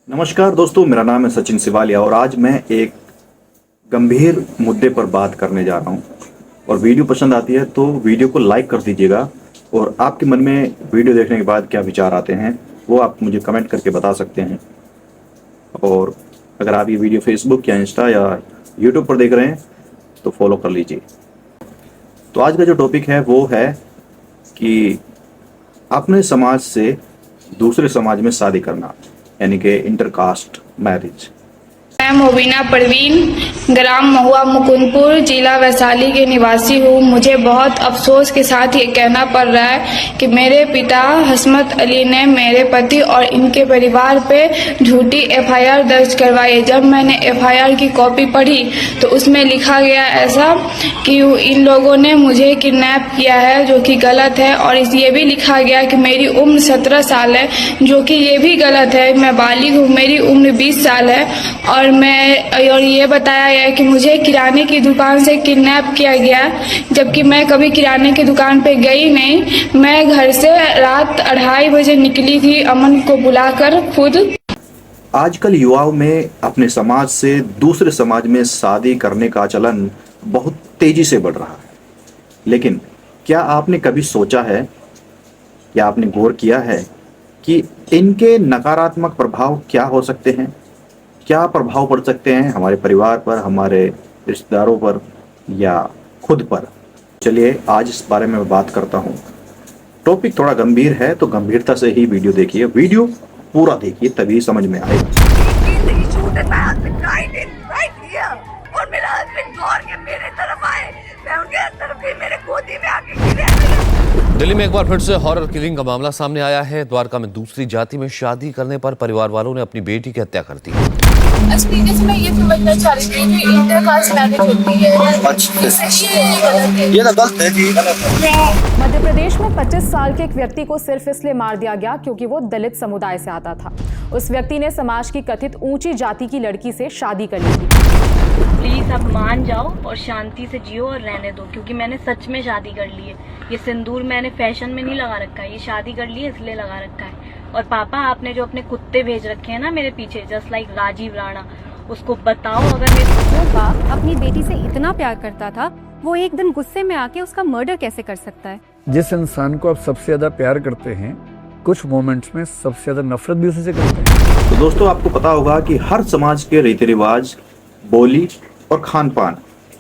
नमस्कार दोस्तों, मेरा नाम है सचिन सिवालिया और आज मैं एक गंभीर मुद्दे पर बात करने जा रहा हूं। और वीडियो पसंद आती है तो वीडियो को लाइक कर दीजिएगा। और आपके मन में वीडियो देखने के बाद क्या विचार आते हैं वो आप मुझे कमेंट करके बता सकते हैं। और अगर आप ये वीडियो फेसबुक या इंस्टा या यूट्यूब पर देख रहे हैं तो फॉलो कर लीजिए। तो आज का जो टॉपिक है वो है कि अपने समाज से दूसरे समाज में शादी करना, यानी कि इंटरकास्ट मैरिज। मैं मुबीना परवीन ग्राम महुआ मुकुंदपुर जिला वैशाली के निवासी हूँ। मुझे बहुत अफसोस के साथ ये कहना पड़ रहा है कि मेरे पिता हसमत अली ने मेरे पति और इनके परिवार पे झूठी एफआईआर दर्ज करवाई। जब मैंने एफआईआर की कॉपी पढ़ी तो उसमें लिखा गया ऐसा कि इन लोगों ने मुझे किडनैप किया है, जो कि गलत है। और ये भी लिखा गया कि मेरी उम्र 17 साल है, जो कि ये भी गलत है। मैं बालिग हूँ, मेरी उम्र 20 साल है। और ये बताया गया कि मुझे किराने की दुकान से किडनैप किया गया, जबकि मैं कभी किराने की दुकान पे गई नहीं। मैं घर से रात 2:30 बजे निकली थी अमन को बुलाकर खुद। आजकल युवाओं में अपने समाज से दूसरे समाज में शादी करने का चलन बहुत तेजी से बढ़ रहा है। लेकिन क्या आपने कभी सोचा है या आपने गौर किया है कि इनके नकारात्मक प्रभाव क्या हो सकते हैं? क्या प्रभाव पड़ सकते हैं हमारे परिवार पर, हमारे रिश्तेदारों पर या खुद पर? चलिए आज इस बारे में मैं बात करता हूँ। टॉपिक थोड़ा गंभीर है तो गंभीरता से ही वीडियो देखिए, वीडियो पूरा देखिए तभी समझ में आएगा। और मेरा हस्बैंड दौड़ के मेरे तरफ आए, मैं उनके तरफ गई, मेरे गोदी में आके गिरे। दिल्ली में एक बार फिर से हॉरर किलिंग का मामला सामने आया है। द्वारका में दूसरी जाति में शादी करने पर परिवार वालों ने अपनी बेटी की हत्या कर दी। जैसे मैं ये समझना चाह रही थी कि इंटरकास्ट मैरिज होती है, ये गलत है जी। मध्य प्रदेश में 25 साल के एक व्यक्ति को सिर्फ इसलिए मार दिया गया क्योंकि वो दलित समुदाय से आता था। उस व्यक्ति ने समाज की कथित ऊंची जाति की लड़की से शादी कर ली थी। प्लीज आप मान जाओ और शांति से जियो और रहने दो, क्योंकि मैंने सच में शादी कर ली है। ये सिंदूर मैंने फैशन में नहीं लगा रखा है, ये शादी कर ली है इसलिए लगा रखा है। और पापा, आपने जो अपने कुत्ते भेज रखे हैं ना मेरे पीछे, जस्ट लाइक राजीव राणा, उसको बताओ अगर जो बाप अपनी बेटी से इतना प्यार करता था वो एक दिन गुस्से में आके उसका मर्डर कैसे कर सकता है? जिस इंसान को आप सबसे ज्यादा प्यार करते हैं, कुछ मोमेंट्स में सबसे ज्यादा नफरत भी उसी से करते हैं। तो दोस्तों, आपको पता होगा कि हर समाज के रीति रिवाज, बोली और खान पान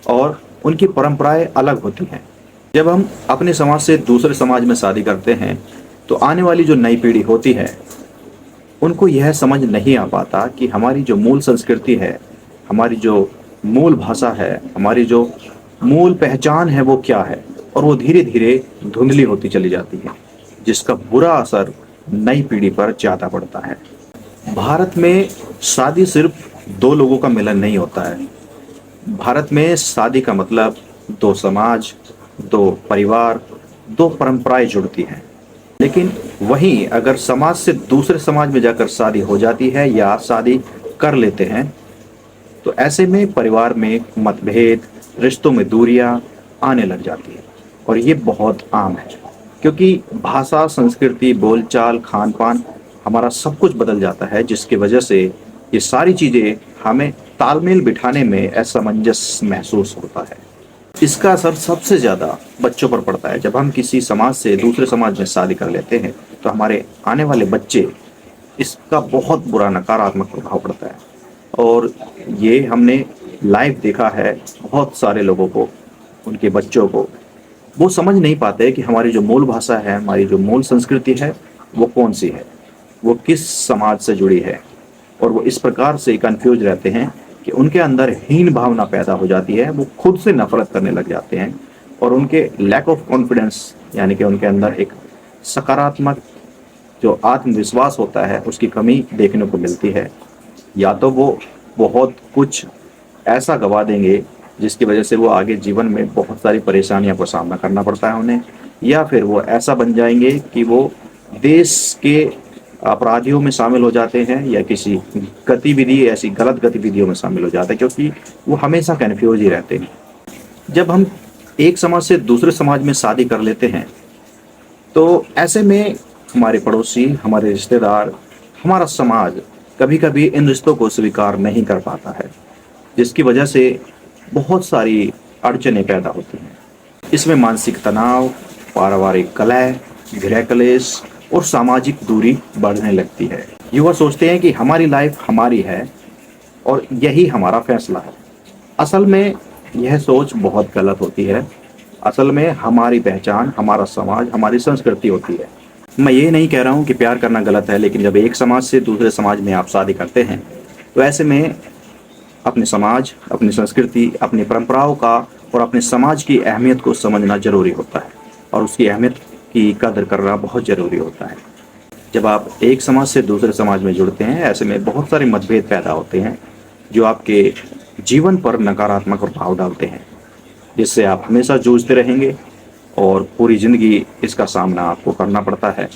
और उनकी परंपराएं अलग होती हैं। जब हम अपने समाज से दूसरे समाज में शादी करते हैं तो आने वाली जो नई पीढ़ी होती है उनको यह समझ नहीं आ पाता कि हमारी जो मूल संस्कृति है, हमारी जो मूल भाषा है, हमारी जो मूल पहचान है वो क्या है। और वो धीरे धीरे धुंधली होती चली जाती है, जिसका बुरा असर नई पीढ़ी पर ज़्यादा पड़ता है। भारत में शादी सिर्फ दो लोगों का मिलन नहीं होता है। भारत में शादी का मतलब दो समाज, दो परिवार, दो परंपराएं जुड़ती हैं। लेकिन वहीं अगर समाज से दूसरे समाज में जाकर शादी हो जाती है या शादी कर लेते हैं तो ऐसे में परिवार में मतभेद, रिश्तों में दूरियां आने लग जाती है। और ये बहुत आम है, क्योंकि भाषा, संस्कृति, बोलचाल, खान पान, हमारा सब कुछ बदल जाता है, जिसकी वजह से ये सारी चीज़ें हमें तालमेल बिठाने में असमंजस महसूस होता है। इसका असर सबसे ज़्यादा बच्चों पर पड़ता है। जब हम किसी समाज से दूसरे समाज में शादी कर लेते हैं तो हमारे आने वाले बच्चे, इसका बहुत बुरा नकारात्मक प्रभाव पड़ता है। और ये हमने लाइव देखा है, बहुत सारे लोगों को, उनके बच्चों को, वो समझ नहीं पाते कि हमारी जो मूल भाषा है, हमारी जो मूल संस्कृति है वो कौन सी है, वो किस समाज से जुड़ी है। और वो इस प्रकार से कंफ्यूज रहते हैं कि उनके अंदर हीन भावना पैदा हो जाती है, वो खुद से नफरत करने लग जाते हैं। और उनके लैक ऑफ कॉन्फिडेंस, यानी कि उनके अंदर एक सकारात्मक जो आत्मविश्वास होता है उसकी कमी देखने को मिलती है। या तो वो बहुत कुछ ऐसा गवा देंगे जिसकी वजह से वो आगे जीवन में बहुत सारी परेशानियों का सामना करना पड़ता है उन्हें, या फिर वो ऐसा बन जाएंगे कि वो देश के अपराधियों में शामिल हो जाते हैं या किसी गतिविधि, ऐसी गलत गतिविधियों में शामिल हो जाते हैं, क्योंकि वो हमेशा कन्फ्यूज ही रहते हैं। जब हम एक समाज से दूसरे समाज में शादी कर लेते हैं तो ऐसे में हमारे पड़ोसी, हमारे रिश्तेदार, हमारा समाज कभी कभी इन रिश्तों को स्वीकार नहीं कर पाता है, जिसकी वजह से बहुत सारी अड़चनें पैदा होती हैं। इसमें मानसिक तनाव, पारिवारिक कलह, गृह क्लेश और सामाजिक दूरी बढ़ने लगती है। युवा सोचते हैं कि हमारी लाइफ हमारी है और यही हमारा फैसला है। असल में यह सोच बहुत गलत होती है। असल में हमारी पहचान, हमारा समाज, हमारी संस्कृति होती है। मैं ये नहीं कह रहा हूँ कि प्यार करना गलत है, लेकिन जब एक समाज से दूसरे समाज में आप शादी करते हैं तो ऐसे में अपने समाज, अपनी संस्कृति, अपनी परंपराओं का और अपने समाज की अहमियत को समझना जरूरी होता है और उसकी अहमियत की कदर करना बहुत ज़रूरी होता है। जब आप एक समाज से दूसरे समाज में जुड़ते हैं, ऐसे में बहुत सारे मतभेद पैदा होते हैं जो आपके जीवन पर नकारात्मक प्रभाव डालते हैं, जिससे आप हमेशा जूझते रहेंगे और पूरी ज़िंदगी इसका सामना आपको करना पड़ता है।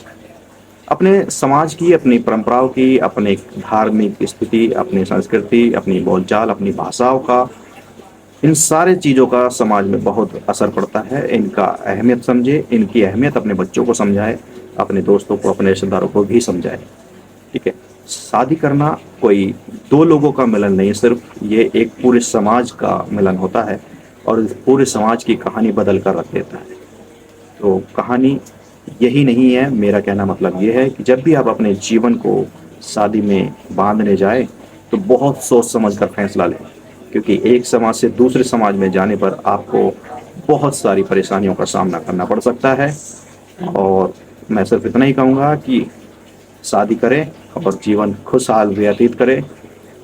अपने समाज की, अपनी परंपराओं की, अपने धार्मिक स्थिति, अपनी संस्कृति, अपनी बोलचाल, अपनी भाषाओं का, इन सारे चीज़ों का समाज में बहुत असर पड़ता है। इनका अहमियत समझे, इनकी अहमियत अपने बच्चों को समझाए, अपने दोस्तों को, अपने रिश्तेदारों को भी समझाए। ठीक है, शादी करना कोई दो लोगों का मिलन नहीं, सिर्फ ये एक पूरे समाज का मिलन होता है और पूरे समाज की कहानी बदल कर रख देता है। तो कहानी यही नहीं है। मेरा कहना मतलब ये है कि जब भी आप अपने जीवन को शादी में बांधने जाए तो बहुत सोच समझ कर फैसला लें, क्योंकि एक समाज से दूसरे समाज में जाने पर आपको बहुत सारी परेशानियों का सामना करना पड़ सकता है। और मैं सिर्फ इतना ही कहूँगा कि शादी करें और जीवन खुशहाल व्यतीत करें।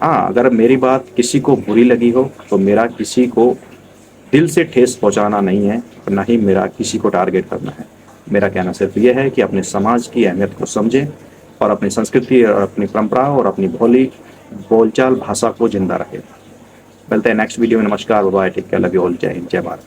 हाँ, अगर मेरी बात किसी को बुरी लगी हो तो मेरा किसी को दिल से ठेस पहुंचाना नहीं है और ना ही मेरा किसी को टारगेट करना है। मेरा कहना सिर्फ ये है कि अपने समाज की अहमियत को समझें और अपनी संस्कृति और अपनी परंपरा और अपनी बोलचाल भाषा को जिंदा रखें। मिलते हैं नेक्स्ट वीडियो में। नमस्कार, bye, take care, love you all, जय हिंद, जय भारत।